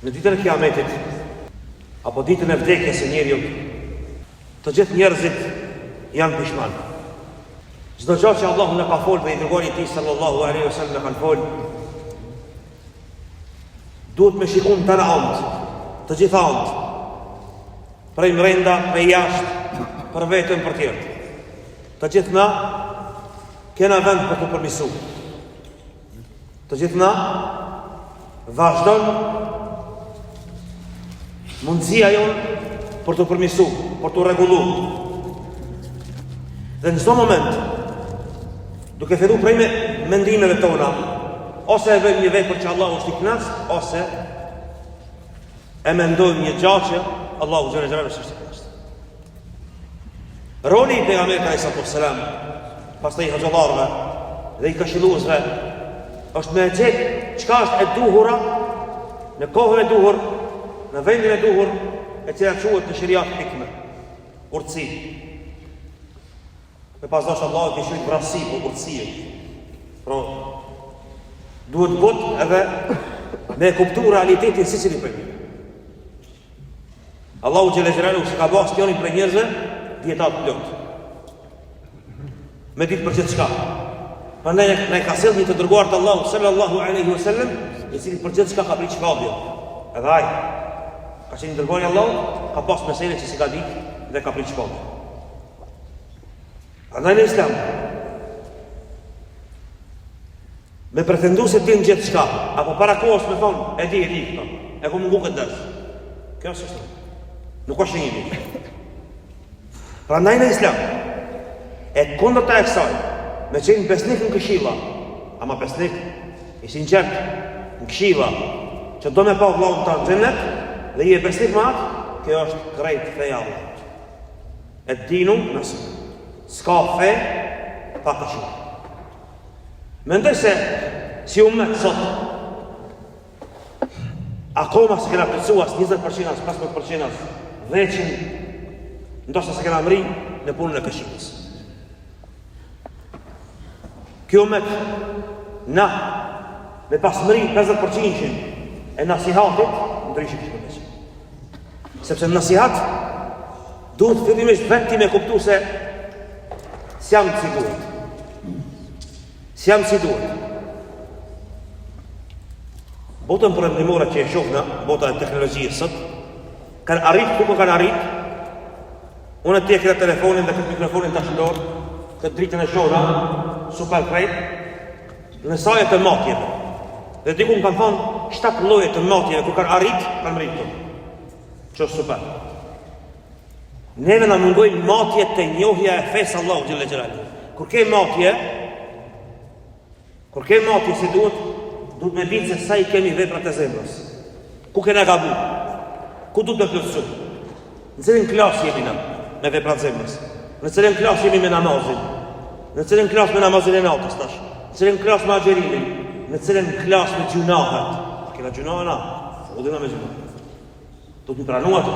Në ditën e Kiametit, apo ditën e vdekjes së njeriu, të gjithë njerëzit janë pishman. Çdo gjë që Allahu na ka folë dhe i dërguari i tij sallallahu alaihi wasallam na kanë folë, duhet me shikun të në antë, të gjitha antë, prej mrenda, prej jashtë, për vetën për tjertë. Të gjithë na kena vend për të përmisu. Të gjithë na vazhdon mundësia jonë për të përmisu, për të regullu. Dhe në çdo moment, duke fillu prej me mendimeve tona, ose e bëjmë një vepër që Allahu është i kënaqur, ose e mendojmë një gjë që Allahu xhallahu xhallahu është i kënaqur. Roli i pejgamberit alayhi sallam, pastaj i hoxhallarëve dhe i këshilluesve, është me gjetë çka është e duhura në kohën e duhur, në vendin e duhur, e cila quhet në shariat hikme, urtësi. Me pas dash Allahu të shujt vrasi, po urtësie. Pro duhet bot edhe me kuptu realitetin si cili për një. Allahu xhallahu xhallahu se ka bërë stionin për njerëzve dietat plot. Me ditë për gjithë çka. Prandaj ne ka sjellë një të dërguar të Allahut sallallahu alaihi wasallam, i cili për gjithë çka ka prish shkallje. Edhe ai ka qenë dërguari i Allahut, ka pas mesele që si ka ditë dhe ka prish shkallje. Andaj në Islam, me pretendu se ti në gjithë shka, apo para kohës me thonë, e di, e ku mungu këtë dërës. Kjo është është. Nuk është një di. Pra ndaj në Islam, e kundër të e kësaj, me qenë besnik në këshilla, ama besnik i sinqert në këshilla, që do me pa vllahun të në xhennet, dhe i e besnik më atë, kjo është krejt feja Allahut. E dinu nësë. S'ka fe pa këshilla. Mendoj se si ummet sot akoma se kena plotësuar as 20%, as 15%, as 10%, ndoshta se kena mri në punën e këshillës. Kjo ummet na me pas mri 50% e nasihatit ndryshim shpëndeshim. Sepse nasihat duhet fillimisht vetë me kuptu se s'jam si duhet. S'jam si duhet. Botën përëndimore që e shofna, bota e teknologjisë sot, kanë arrit, ku kanë arrit, unë të tjekë telefonin dhe këtë mikrofonin të shëndor, këtë dritën e shora, super krejt, në sajet të matjeve. Dhe dikun kanë thonë, 7 lloje të matjeve, ku kanë arrit, kanë mritë të. Që është super. Neve na mungojnë matje të njohja e fesë Allahu xhallahu xhallahu. Kur ke matje si duhet me ditë se sa i kemi veprat e zemrës. Ku kena gabu? Ku duhet me plotësu? Në cilën klasë jemi na me veprat e zemrës? Në cilën klasë jemi me namazin? Në cilën klasë me namazin e natës tash? Në cilën klasë me agjerimin? Në cilën klasë me gjunahet? Kena gjunahe na? Fudina me gjunahe. Duhet me pranu ato.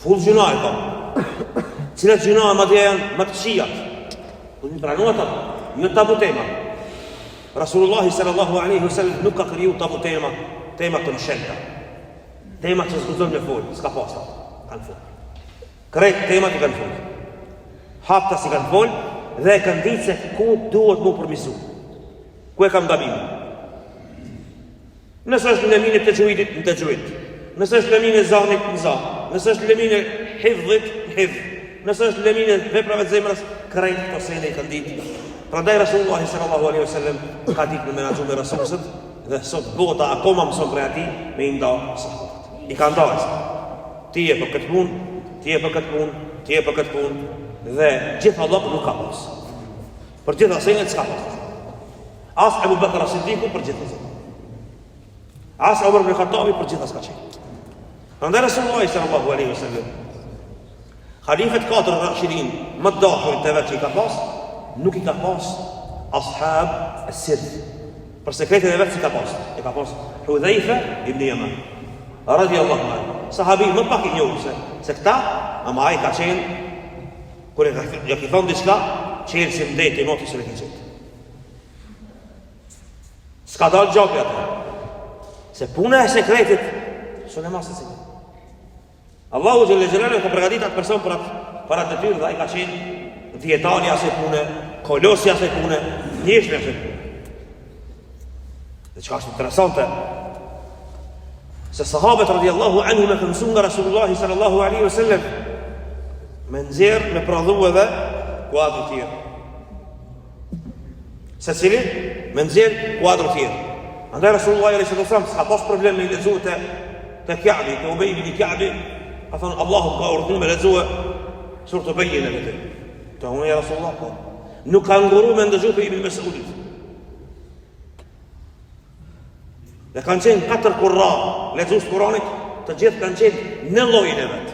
Full gjunaj, po. Cilat gjunaj ma dhja janë më të qijat. Do një pranu ata, një tabu tema. Rasulullahi sallallahu alaihi wasallam nuk ka kriju tabu tema të mshelta. Tema që s'guzon me folë, s'ka pasta, kanë folë. Krejt temat i kanë folë. Hapta si kanë folë, dhe e kanë ditë se ku duhet mu përmisu. Ku e kam gabimin. Nësë është në minit të gjuidit, në të gjuidit. Nësë është lëmin e zanit në zanë, nësë është lëmin e hidhët, nësë është lëmin e veprave të zemrës, krejt të sene i kanë ditë. Prandaj Rasulullahi sallallahu alaihi wasallam ka ditë në menaxhu me rasulsët, dhe sot bota akoma mëson prej atij me i nda sahabët. I ka ndajës. Ti e për këtë punë, ti e për këtë punë, ti e për këtë punë, dhe gjithë Allah nuk ka pas. Për gjithë asenet s'ka pas. As Abu Bakr as-Siddiku për gjithë asenet. As Umar ibn Khattabi për gjithë s'ka qenë. Prandaj Rasulullahi sallallahu alaihi wasallam, khalifet 4 rashidin më të dashur të vetë që i ka pas, nuk i ka pas ashab as-sirr. Për sekretin e vetë që ka pas. E ka pas Hudhaifa ibn Yaman radiyallahu anhu. Sahabi më pak i njohur se këta, ama ai ka qenë kur e ka thonë diçka, qenë si mbeti i motit së regjit. S'ka dalë gjapi atë. Se puna e sekretit së në masë të Allahu Gjelle Gjelalu ka përgatit atë person për atë detyrë dhe ai ka qenë djetari asaj pune, kolosi asaj pune, njështri asaj pune. Dhe çka është interesante, se sahabët radiallahu anhu me këmësu nga Rasulullahi sallallahu alaihi wasallam me nxjerr, me prodhu edhe kuadrë tjerë. Se cili me nxjerr kuadrë tjerë. Andaj Rasulullahi alaihi wasallam s'ka pas problem me i lexuar te Ka'bi, te Ubej ibn Ka'bi, ka thonë Allahu ka urdhëruar me lexuar surë të bejjën e vete. Të unë ja Rasulullah, po. Nuk ka nguru me ndëgju për Ibn Mesudit. Dhe kanë qenë 4 kurra, lexues Kuranit, të gjithë kanë qenë në llojin e vet.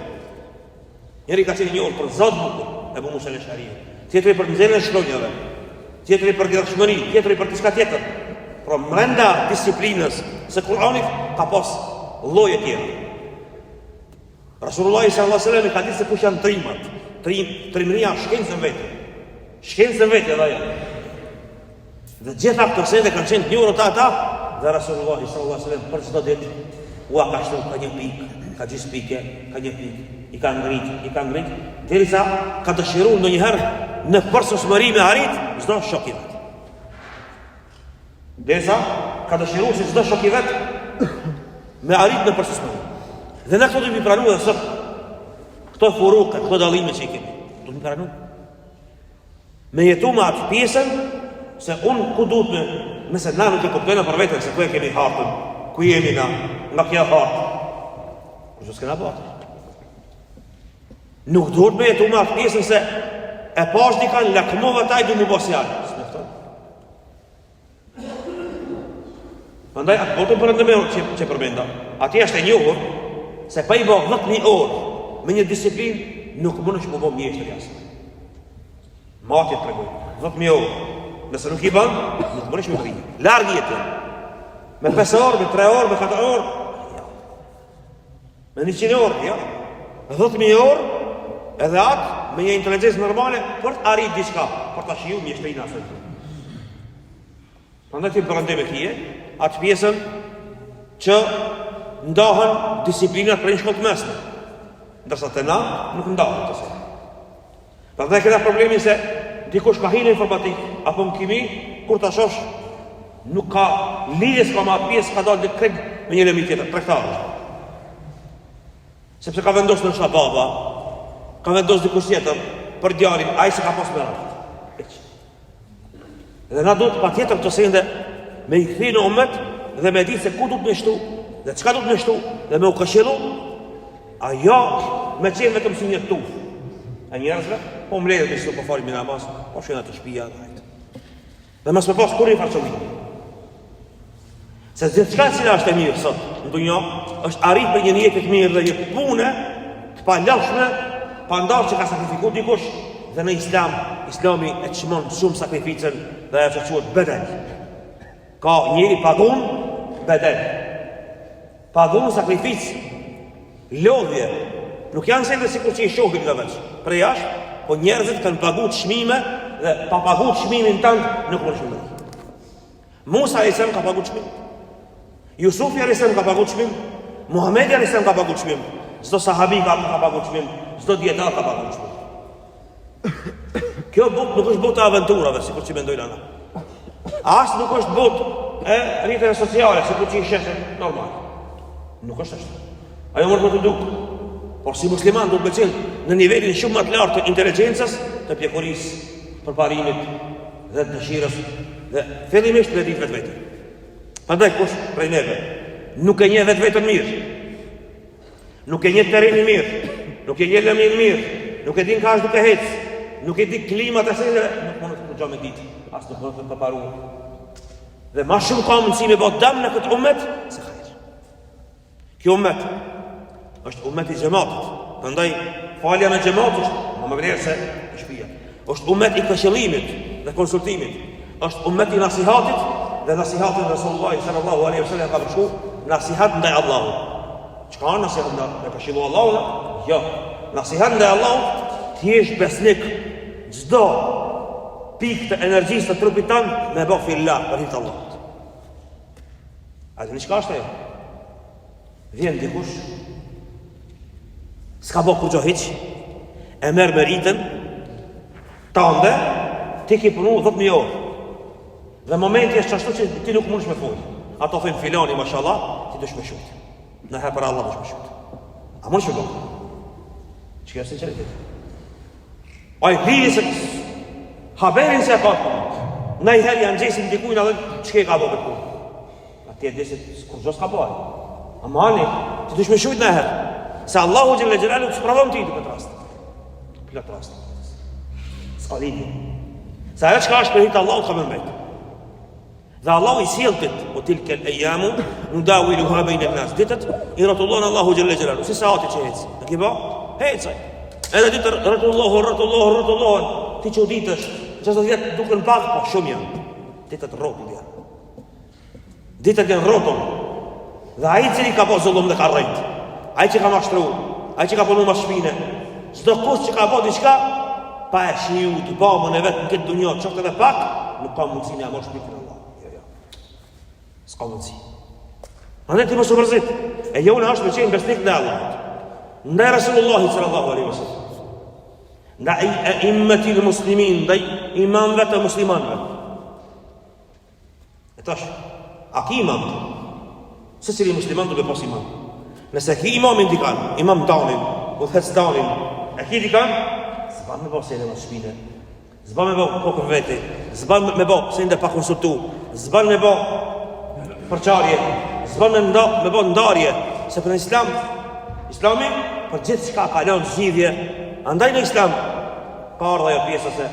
Njëri ka qenë një orë për Zot bukur, Ebu Musa al-Ash'ari, tjetri për nxjerrjen e shkronjave, tjetri për gjithashmëri, tjetri për diçka tjetër. Por brenda disiplinës së Kuranit ka pas lloje tjera. Rasulullah sallallahu alaihi wasallam ka thënë se kush janë trimat, trimëria shkencën vetë. Shkencën vetë edhe ajo. Dhe gjitha këto sende kanë qenë njërë ata, dhe Rasulullah sallallahu alaihi wasallam për çdo ditë ua ka shtu ka një pikë, ka gjysmë pike, ka një pikë, i ka ngrit, derisa ka dëshiruar ndonjëherë në përsosmëri me arrit çdo shok i vet. Derisa ka dëshiruar se çdo shok i vet me arrit në përsosmëri. Dhe ne këto do të pranojmë edhe sot. Këto furuke, këto dallime që i kemi, do të pranojmë. Me jetu me atë pjesën se unë ku duhet me, nëse na nuk e kuptojnë për vetën se ku e kemi hartën, ku jemi na, nga kja hartë, kështë s'kena batë. Nuk duhet me jetu me atë pjesën se e pash dikan lakmove taj du mu bosjarë. Së nefton. Andaj, atë botën për ndëme që përmenda, ati është e njohur, se pa i bo 10.000 orë me një disiplinë nuk mund është më bo mjeshtër jasë. Matjet tregoj, 10.000 orë. Nëse nuk i ban, nuk mund është më rrinë. Largë jetën. Me 5 orë, me 3 orë, me 4 orë. Ja. Me 100 orë, ja. 10.000 orë, edhe atë, me një inteligencë normale, për të arrit diçka, për të shiju mjeshtërinë asë. Prandaj ti përëndeme kje, atë pjesën që ndahen disiplinat për një shkollë të mesme. Ndërsa të na, nuk ndahen të se. Prandaj këta problemin se dikush ka hinë informatik, apo në kimi, kur të shosh, nuk ka lidhje s'ka ma pjesë, ka dalë dhe kreg me një lemi tjetër, trektarë. Sepse ka vendos në shababa, ka vendos dikush tjetër, për djarin, a i se ka pas me rafët. Dhe na duhet pa tjetër të sende me i këthi në umet, dhe me ditë se ku duhet me shtu, dhe qka duhet me shtu, dhe me u këshilu, a jo me qenë vetëm si një tuf. A njerëzve, po më lejdhe me shtu po falim i namaz, po shena të shpija dhe. Dhe mas me pas kur i farqomi. Se gjithë qka cila është e mirë sot, në dunja, është arrit për një jetë të mirë dhe një pune të palashme, pa ndarë që ka sakrifiku dikush, dhe në islami e qëmon shumë sakrificën dhe e që quët bedel. Ka njëri pagun, bedel. Pagun, sakrificë, lodhje. Nuk janë se dhe si kur që i shohim në veç. Për jashtë, po njerëzit kanë pagut shmime dhe pa pagut shmimin tëndë nuk më shumë. Musa a.s. ka pagut shmim. Jusufi a.s. ka pagut shmim. Muhamedi a.s. ka pagut shmim. Zdo sahabi ka pagut shmim. Zdo djetar ka pagut shmim. Kjo bot nuk është bot e aventurave, si kur që mendojnë ana. Asë nuk është bot e rritën sociale, si kur që i sheshen normal. Nuk është ashtë. Ajo mërë më të dukë. Por si musliman duhet me qenë në nivelin shumë më të lartë të inteligencës, të pjekurisë, përparimit dhe të dëshirës dhe fillimisht me ditë vetë. Prandaj kush prej neve nuk e njeh vetën mirë, nuk e njeh terrenin mirë, nuk e njeh lëmin mirë, nuk e din ka është duke hecë, nuk e di klimat e sende, nuk mund të përgjohë me ditë, as nuk mund të përparu. Dhe ma shumë ka mundësi me bot dam në këtë umet se hajrë. Kjo umet është umet i gjematit. Prandaj falja me gjemat është më vlerë se e shpia. Është umet i këshillimit dhe konsultimit. Është umet i nasihatit dhe nasihatin Rasulullah sallallahu alaihi wasallam ka përshku nasihat ndaj Allahut. Çka është nasihat ndaj këshillu Allahut? Jo. Nasihat ndaj Allahut ti je besnik çdo pikë të energjisë të trupit tënd me bë fillah për hir të Allahut. A dini çka është ajo? Vjen dikush, s'ka bo kur gjo hiq, e merë meritën, tande, ti ki punu 10.000 orë. Dhe momenti është qashtu që ti nuk mund shme full. Ato thëjnë filani, mashallah, ti dush me shut. Në herë për Allah dush me shut. A mund shme bo? Që kërë sinceritet? A i pili se haberin se e ka të punë. Na i herë janë gjesin dikujnë edhe që ke ka bo për punë. A ti e desit kur gjo s'ka boj. A mani, ti dush me shut në herë. Se Allahu Gjelle Gjelalu të spravon ti të këtë rast. Këtë rast. S'ka lidhje. Se ajo që ka është për hitë Allahu të ka me mbejtë. Dhe Allahu i sjelltit, o tilke al-ayyamu nudawiluha bayna an-nas. Ditët i rrotullon Allahu Gjelle Gjelalu. Si saati që hec. A ke bë? Hecaj. Edhe ditë rrotullohen. Ti që ditësh, 60 vjet duken pak, po shumë janë. Ditët rrotull janë. Ditët janë rrotull. Dhe ai cili ka bë zullum dhe ka rrit. Ai që ka mashtruar, ai që ka punu mas shpine. Çdo kush që ka bë diçka, pa e shiu të bamën e vetë në këtë dunjë, qoftë edhe pak, nuk ka mundësi me amor shpirtin Allah. S'ka mundësi. Andaj ti mos u mërzit. E jona është me qenë besnik në Allah. Ndaj Rasulullahi sallallahu alaihi wasallam. Ndaj a'immati l-muslimin, ndaj imamëve të muslimanëve. E tash, a ki imam? Se cili musliman duke pas imam. Nëse ki imamin dikan, imam danin, udhëhec danin, e ki dikan, s'ban me bo se në shpine, s'ban me bo kokën vete, s'ban me bo se ndë pa konsultu, s'ban me bo përqarje, s'ban me bo ndarje, se për në islami, për gjithë shka kalon zgjidhje, andaj në islam, ka ardha jo pjesë se,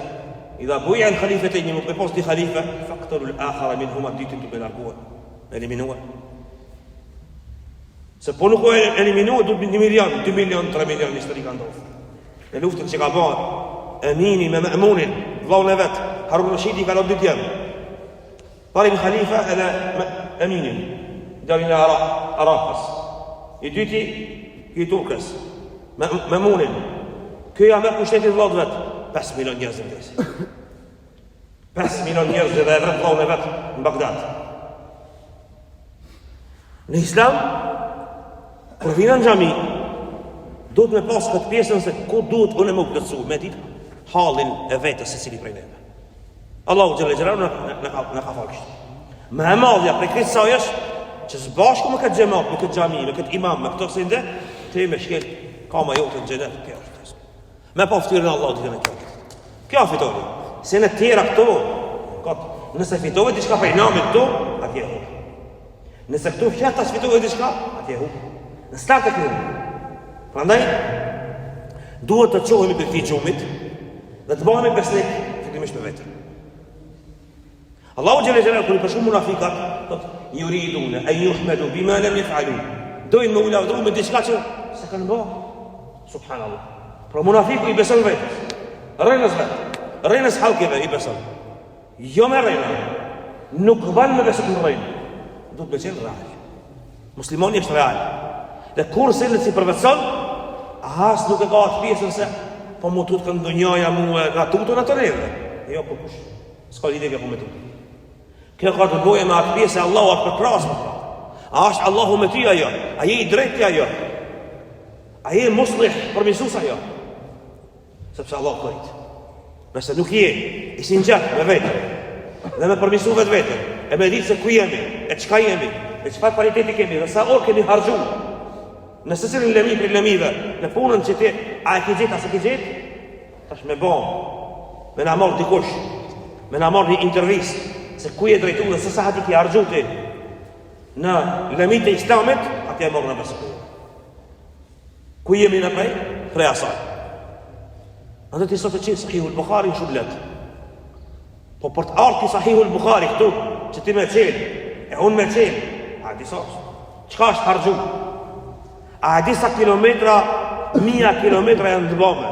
idha buja në khalifet e një më pos një khalife, faktëru l'ahara min huma ditin të benarkuar, eliminuar. Se po nuk o eliminuar, du 1 milion, 2 milion, 3 milion në histori ka ndodhë. Në luftën që ka bërë Emini me Ma'munin, vllaun e vetë, Harun Rashidi ka lënë 2 djemë. Parim khalifa edhe Eminin, djalin e Arapës. I dyti, i Turkës, Ma'munin. Kjo ja merë pushtetin vllaut vetë, 5 milion njerëz në vdesi. 5 milion njerëz dhe e vret vllaun e vetë në Bagdad. Në Islam, kur vina në xhami, duhet me pas këtë pjesën se ku duhet unë më plotësu me ditë hallin e vetës se cili prej neve. Allahu Gjelle Gjelalu në ka falë kështë. Me e madhja prej këtë saj është që zbashku me këtë gjemat, me këtë xhami, me këtë imam, me këtë sinde, te me shkel kama jote në xhenet kjo është. Me pa ftyrën Allah të në kjo. Kjo fitori. Se në tjera këto, nëse fitove diçka prej namit këto, atje hu. Nëse këto fjata fitove diçka, atje hu. Në startë të kjo. Prandaj, duhet të qohemi për këti gjumit dhe të bëhemi besnik fillimisht me vetër. Allahu Gjelle Gjelalu kër i përshumë munafikat, yuridune, e juhmedu, bima lem jef'alu. Dojnë me ulavdru me diçka që se kanë bëhë. Subhanallah. Pra munafiku i beson vetës. Rejnës vetë. Rejnës halkeve i beson. Jo me rejnë. Nuk banë me beson në rejnë. Duhet me qenë real. Muslimoni është real. Dhe kur sillet si përvetson, as nuk e ka atë pjesën se po mu tut kanë ndonjaja mu e nga tutën atë neve. Jo, po kush. S'ka lidhje kjo me tutën. Kjo ka të bëjë me atë pjesë e Allahu atë përkrasë. A është Allahu me ty ajo? A je i drejti ajo? A je muslih përmisues ajo? Sepse Allah kërrit. Nëse nuk je i sinqert me vetën dhe me përmisu vetën, e me ditë se ku jemi, e çka jemi, e çfarë kvaliteti kemi, dhe sa orë kemi harxuar. Nëse cilin lëmi për lëmive, në punën që ti, a e ki gjithë, a se ki gjithë, tash me bon, me na marrë dikush, me na marrë një intervist, se ku je drejtu dhe se sa hati ki argju ti, në lëmit e islamit, ati e marrë në besë. Ku jemi në prej? Prej asaj. Andë ti sot e qinë Sahihul Bukhari në shumë letë. Po për të arti Sahihul Bukhari këtu, që ti me qenë, e unë me qenë, a di sot, qka është hargju? A e disa kilometra, 1000 kilometra janë të bëme.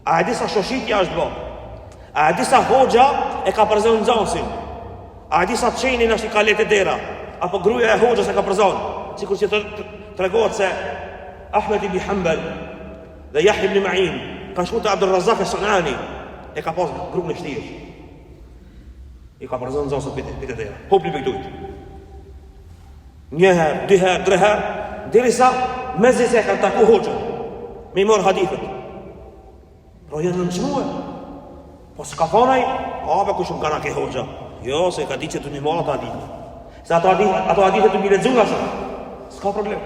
A e disa shoshitja është bëme. A e disa hoxha e ka përzon në zansin. A e disa qenin është i ka letë dera. Apo gruja e hoxhës e ka përzon. Sikur që të regohet se Ahmed ibn Hanbal dhe Yahya ibn Ma'in kanë shku të Abdul Razak e Sunani e ka pas grupë në shtirë. I ka përzon në zansin pite dera. Hopli për këtujtë. Një herë, 2 herë, 3 herë, derisa mezi se kanë taku hoxhën, me i morë hadithet. Pro janë nënçmuar. Po s'ka thonaj, be kush më kanë ke hoxha. Jo, se ka ditë që të një morë ato hadithet. Se ato hadithet të mi lexuar sa. S'ka problem.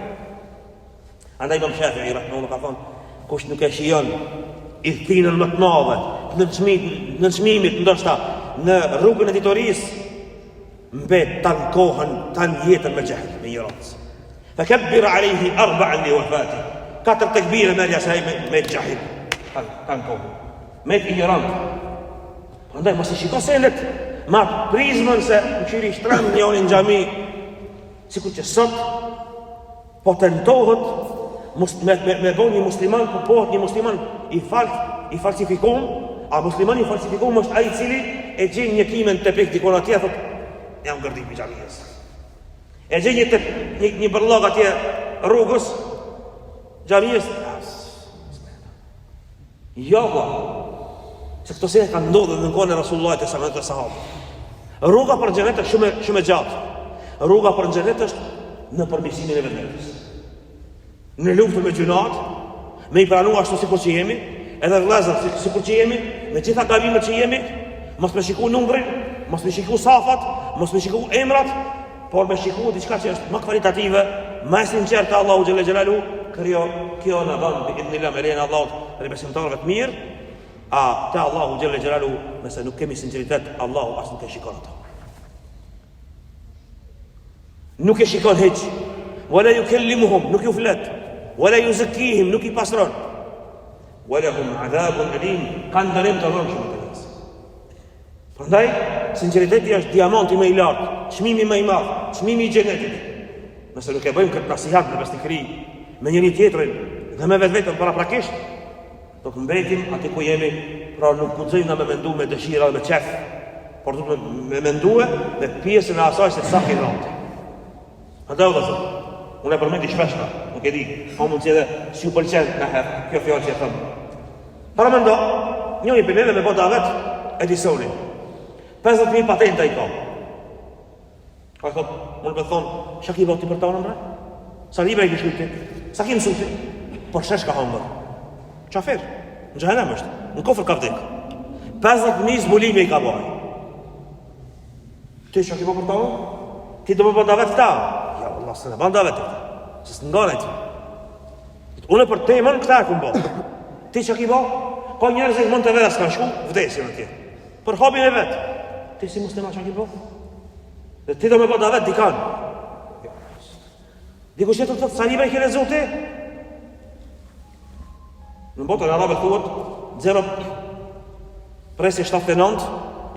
Andaj Imam Shafi'i rahimahullah ka thonë, kush nuk e shijon idhtinën më të madhe, në çmimit ndoshta në rrugën e ditorisë, mbet tan kohën, tan jetën me jahil, me ignorancë. Fakabbir alayhi 4 li wafati. 4 takbira merja se ai me jahil. Tan kohën. Me ignorancë. Prandaj mos e shiko senet ma prizmën se në qyri shtram njoni në xhami, sikur që sot po tentohet me bo një musliman, po pohet një musliman i falsifikum, a musliman i falsifikum është ai cili e gjen një kimen të pek dikon atje, thot, jam gërdim i xhamisë. E gjen një bërlog atje rrugës, xhamisë. Jo, se këto se kanë ndodhur në kohën e Rasulullahit e sallallahu alaihi wasallam. Rruga për xhenet është shumë e gjatë. Rruga për xhenet është në përmirësimin e vetvetes. Në luftën me gjunat, me i pranu ashtu sikur që jemi, edhe vëllezër sikur që jemi, me gjitha gabimet që jemi, mos me shiku numrin, mos me shiku safat, mos me shiku emrat, por me shiku diçka që është më kvalitative, më e sinqertë Allahu xhalla xhelalu, kjo na bën bi idhnillah me lejen e Allahut dhe besimtarëve të mirë, te Allahu xhalla xhelalu, nëse nuk kemi sinqeritet, Allahu as nuk e shikon ato. Nuk e shikon hiç. Wala yukellimuhum, nuk ju flet. Wala yuzakkihim, nuk i pastron. Walahum adhabun alim, kanë dënim të rëndë shumë të nësë. Prandaj, sinceriteti është diamanti më i lartë, çmimi më i madh, çmimi i xhenetit. Nëse nuk e bëjmë këtë nasihat në besnikëri me njëri tjetrin dhe me vetëm paraprakisht, do të mbetim aty ku jemi, pra nuk guxojmë me mendu me dëshira dhe me qef, por do të me mendue me pjesën e asaj se sa ke rëndë. Andaj do të unë e përmendi shpeshta, nuk e di, a mund që edhe si u pëlqen në herë, kjo fjallë që e thëmë. Para me ndo, njëri për neve me bota vetë Edisonin. 50.000 patenta i ka. Ka thot, unë për thonë, që ki boti për ta në mbre? Sa libra i këshkujti? Sa ki mësuti? Por shesh ka hambër. Qafer, në gjahenem është, në kofër ka vdek. 50.000 zbulime i ka boj. Ti që ki bo për ta në? Ti do me bota vetë ta? Allah se në banda vetë, se së nga nëjtë. Unë për temën këta e këmë bo. Ti që ki bo, ka njerëz e mund të vedha s'kanë shku, vdesin në tjetë. Për hobin e vetë. Ti si muslima që ki bo? Dhe ti do me banda vetë dikanë. Diku që të sa libra i kene zote? Në botën arabe thuhet, 0 presi 79,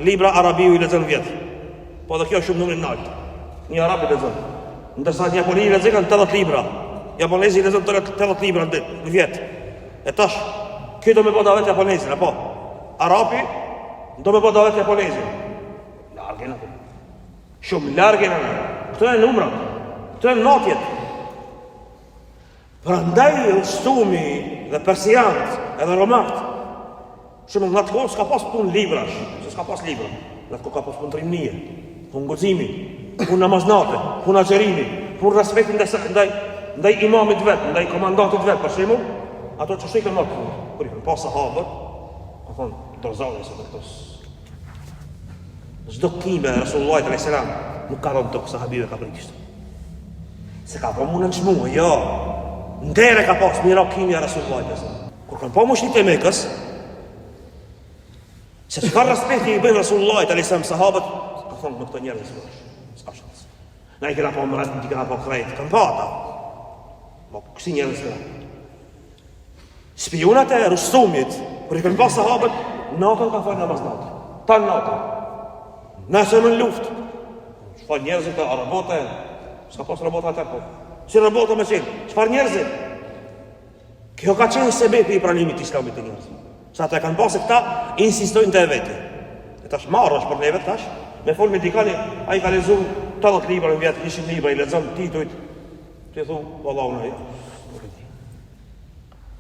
libra arabiu i lezën vjetë. Po dhe kjo shumë numrin naltë. Një arabi lezën. Ndërsa një Japoni i lezën 80 libra. Japonezi i lezën 80 libra në vjetë. E tash, kjo do me bëda vetë Japonezin, apo? Arabi do me bëda vetë Japonezin. Largën atë. Shumë largën atë. Këto e numrat. Këto e natjet. Prandaj stumi dhe persianët edhe romat. Shumë në atë kohë s'ka pas pun librash. Se s'ka pas libra. Në atë kohë ka pas pun trimnije. Pun gozimi. Pun namaznate, pun agjerimi, pun respektin ndaj imamit vetë, ndaj komandantit vetë, për shimu, ato që shikën më punë, kur i kënë pas sahabët, ka thonë, dozale se të këtos. Zdo kime, Rasulullahit a.s. nuk ka thonë të sahabive ka përgjishtë. Se ka po mune në shmuë, jo, ndere ka pas mira kimja Rasulullahit a.s. Kur kanë po mu shlit e Mekës, se që ka respekti i bëjnë Rasulullahit a.s. sahabët, ka thonë me këto njerëz vërsh. Na i kena po mërat, në ti kena po krejt, kanë pa ata. Po, kësi njerëz këna. Spionat e Rustumit, për i kanë pa sahabët, natën ka falë namaz natë. Tanë natën. Nëse më në luft. Shfar njerëzit e arabote, s'ka pas rabota atër, po. Si rabota me qenë, shfar njerëzit. Kjo ka qenë sebepi i pranimit islamit të njerëzit. Sa ata kanë pasë këta, insistojnë të e veti. E tash marrë është për neve tash, me folë me dikani, a i ka lezu 80 libra në vjetë, 100 libra, i lezën titujt, të i thu, Allahu në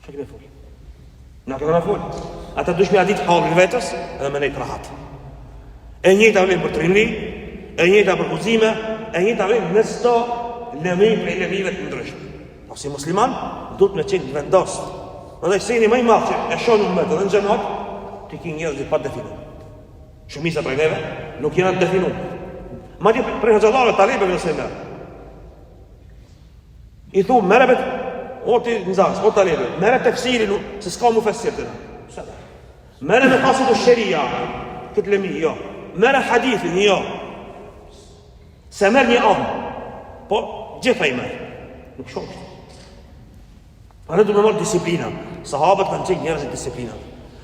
që kime folë? Në këna me folë. Ata dush me adit halin vetës, edhe me nejtë rahat. E njëta vlenë për trimni, e njëta për kuzime, e njëta vlenë në 100 lëmi për lëmive të ndryshme. Po si musliman, duhet me qenë vendos. Edhe seni më i madh që e shohim më të në xhamat, ti ke njerëz pa definuar. Shumica prej neve nuk janë të definuar. Madje për xhallarët talibëve nëse merr. I thu merret o ti nxas, o talibë, merret tefsirin se s'ka mu fesir të. Merret me qasidu sharia, këtë lëmi, jo. Merret hadithin, jo. Se merr një anë, po gjitha i merr. Nuk shumë. Në du me mërë disiplina. Sahabët kanë qenë njerëz e disiplina.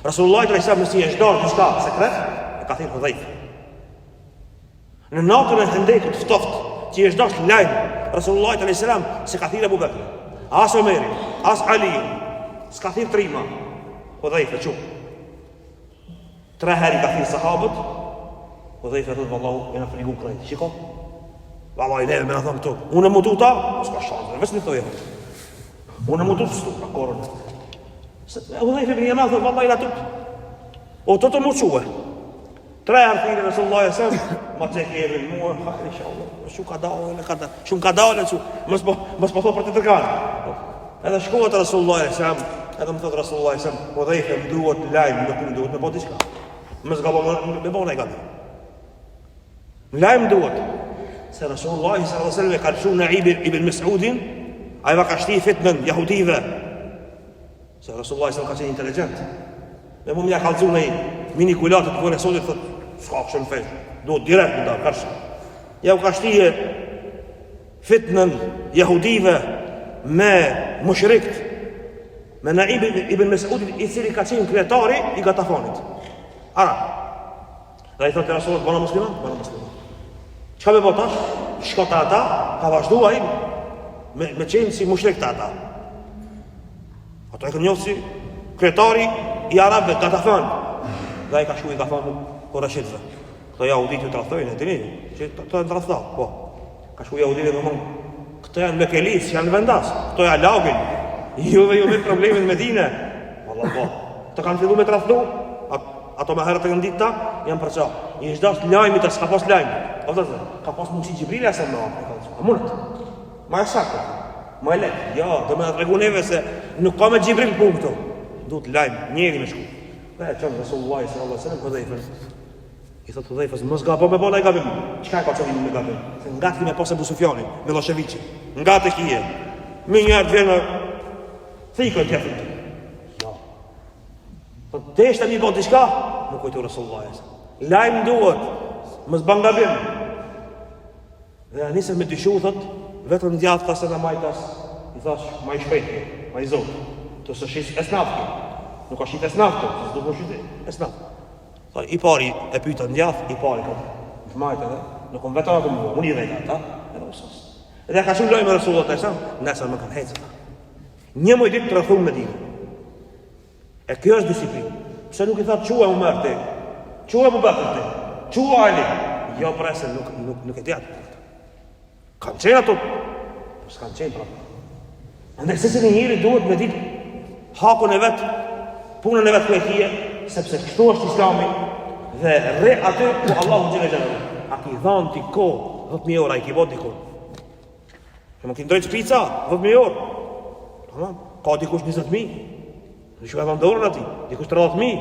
Rasulullah s.a.s. nësi e shdarë të shka sekret, e ka thirë Hudhajf. Në natën e Hendekut ftoft, që i shdarë të lajnë, Rasulullah s.a.s. se ka thirë Abu Bekri, as Omeri, as Ali, s'ka thirë trima. Hudhajf e qumë. 3 heri ka thirë sahabët, Hudhajf e thëtë vallahu, e në frigu krejtë. Shiko? Vallahi neve me në thëmë këtu. Unë e mutu ta, s'ka shanë, vesë një thojë. Unë e mutu të stu, ka korën. Hudhajf ibn Yaman thëtë, vallahi la tëpë. O të muquë. 3 herë thirë Rasulullah s.a.s. Ma të kjeve në mua, hajri inshallah. Shumë ka dalë, shumë ka dalë, mos po thot për të tërkanë. Edhe shkohet Rasulullah s.a.s. Edhe më thot Rasulullah s.a.s. Hudhajf më duhet lajmë, nuk më duhet me po t'i shka. Më zgabo me bo në e gati. Lajmë duhet. Se Rasulullah s.a.s. ka lëshu në ibn Mes'udin, a i va ka shti fitnën jahudive. Se Rasulullah s.a.s. ka qenë inteligent. Me mu mja kalëzu në i mini kujlatët të vore sotit, thët, s'ka kështë në fejsh, duhet direkt në da, kërshë. Ja u ka shti fitnën jahudive me mushrikt, me në ibn Mes'udin, i cili ka qenë kretari i Gatafanit. Ara. Dhe i thëtë Rasulullah, bëna musliman? Bëna musliman. Qka me bota? Shkota ata, ka vazhdua i me qenë si mushrik të ata. Ato e kënë njohë si kretari i Arabëve, Gatafan. Dhe i ka shku i Gatafan për Rashidve. Këto jahudit ju të rathojnë, e dini, që të në të rathda, po. Ka shku jahudit e në mund. Këto janë me kelis, janë vendas. Këto janë lagin. Juve ju me problemin me dine. Allah, po. Këto kanë fillu me të rathdu. Ato me herët e këndit ta, janë për qa. I është dasht lajmi të s'ka pas lajmi. Ka pas mundësi Gjibrili asem në a mundet. Ma e sakë, ma e letë. Ja, do me në të regu neve se nuk ka me Gjibril punë këto. Duhet lajmë, njeri me shku. Dhe e qënë Rasulullah s.a.s. Hudhajfën. I thotë Hudhajfës, mos gapo me bona i gabim. Qka e ka qëllim me gabim? Se nga të kime pas e Busufjani, Miloševiqi. Nga të kije. Mi njerë të vjenë thikën tjetër. Ja. Thotë, të ishte mi bon të shka? Nuk kujtu Rasulullah s.a.s. Lajmë duhet, mos ban gabim. Dhe nisën me dyshu, thotë, vetëm djathë ta se në majtas, i thash, ma i shpejtë, ma i zotë. Të së shis esnaftë. Nuk ka shit esnaftë, se s'du më shit esnaftë. Tha, i pari e pyta në djathë, i pari ka të majtë edhe, nuk kom vetëm atë mua, unë i dhejta ta, edhe usas. Edhe ka shumë lojë me Rasulullah të esam, nesër më kanë hecë ta. Një mëj ditë të rëthumë me dine. E kjo është disiplinë. Pse nuk i tha, qua më mërë te, qua më bëtër te, qua Ali. Jo prese, nuk e djatë. Kanë qenë ato, po s'kanë qenë pra. Ndër se një njëri duhet me ditë hakun e vetë, punën e vetë kujtije, sepse kështu është Islami dhe re aty ku Allahu gjene gjene. A ki dhanë t'i ko 10.000 euro, a i ki bot dikun. Që më ki ndrejtë shpica, 10.000 euro. Tamam, ka dikush 20.000. Në që ka dhanë dorën ati, dikush 30.000.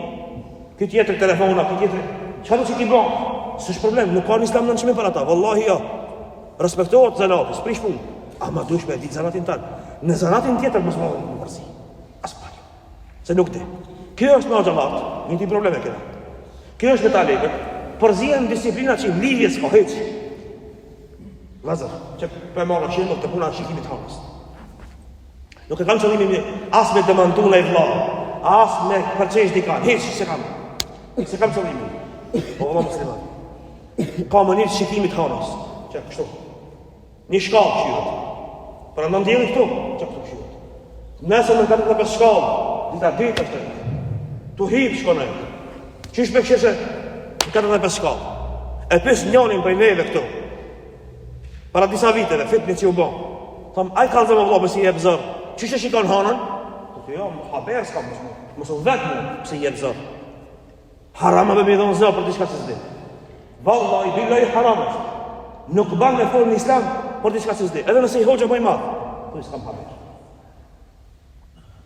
Këtë jetër telefona, këtë jetër, që do që ti bërë? Së është problem, nuk ka një Islam në nëshmi për ata, vallahi ja. Respektohet zanati, s'prish punë. Ama dush me ditë zanatin tanë. Në zanatin tjetër mësë më në përsi. Asë pak. Se nuk di. Kjo është me o gjallartë, një ti probleme këna. Kjo është me talibët, përzia në disiplina që i lidhje s'ka heqë. Vazër, që për e marrë qenë, nuk të puna në shikimit hanës. Nuk e kam qëllimi as me demantu në i vladë, as me përqesh dikan, heqë se kam. Se kam qëllimi. O, Allah muslimat. Ka më një shikimit hanës. Që kështu. Një shkallë këshirët. Për në ndjeli këtu, që këtu këshirët. Nëse në 45 shkallë, dita ditë është të tu hipë shkone. Qysh me këshirë se në 45 shkallë. E pës njonin për i neve këtu. Para disa viteve, fitni që u bon. Thamë, aj kalë zemë vlo pësi i e bëzër. Qysh e shikon hanën? Të jo, më haber s'ka mësë vetë mu pësi i e bëzër. Harama me dhonë zë për të shka që zdi. Valla i billa i haramës. Nuk ban me folë në Islam, por diçka që s'di. Edhe nëse i hoxha më i madh, po s'kam haber.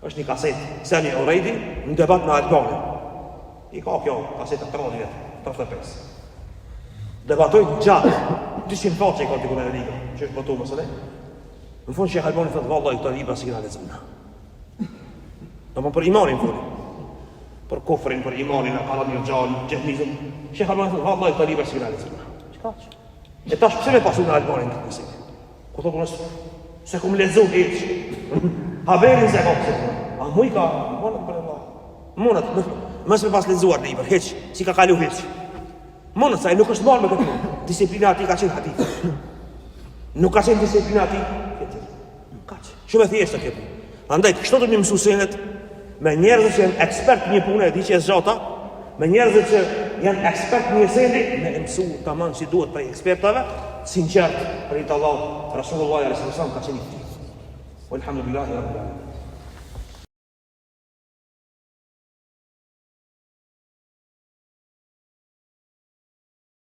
Është një kaset, Sani Urejdi në debat në Albani. I ka kjo kaseta 30 vjet, 35. Debatojnë gjatë, 200 faqe i ka t'i kune e liga, që është botu mësële. Në fund Shekh Albani thotë, vallaj, këto libra si kina lexuar. Domo për imanin funi. Për kufrin, për imanin, e kalat një gjallë, gjehmizëm. Shekh Albani thotë, vallaj, këto libra si kina lexuar. Çka që? E tash pse me pasu në Albanin këtë mësim? Ku thotë unë se kum lexu hiç. Haberin se ka pse. A muj ka, monat për Allah. Monat, mos me pas lexuar libër, hiç, si ka kalu hiç. Monat sa nuk është marrë me këtë. Disiplina ati ka qenë hadith. Nuk ka qenë disiplina ati. Kaq. Shumë e thjeshtë kjo. Andaj kështu do të mësoj senet me njerëz që janë ekspert në një punë e di që është zota, me njerëz që janë ekspert në një sende, me mësu tamam si duhet për ekspertave, sinqert për Allah, Rasulullah sallallahu alaihi wasallam ka qenë. Walhamdulillahi rabbil alamin.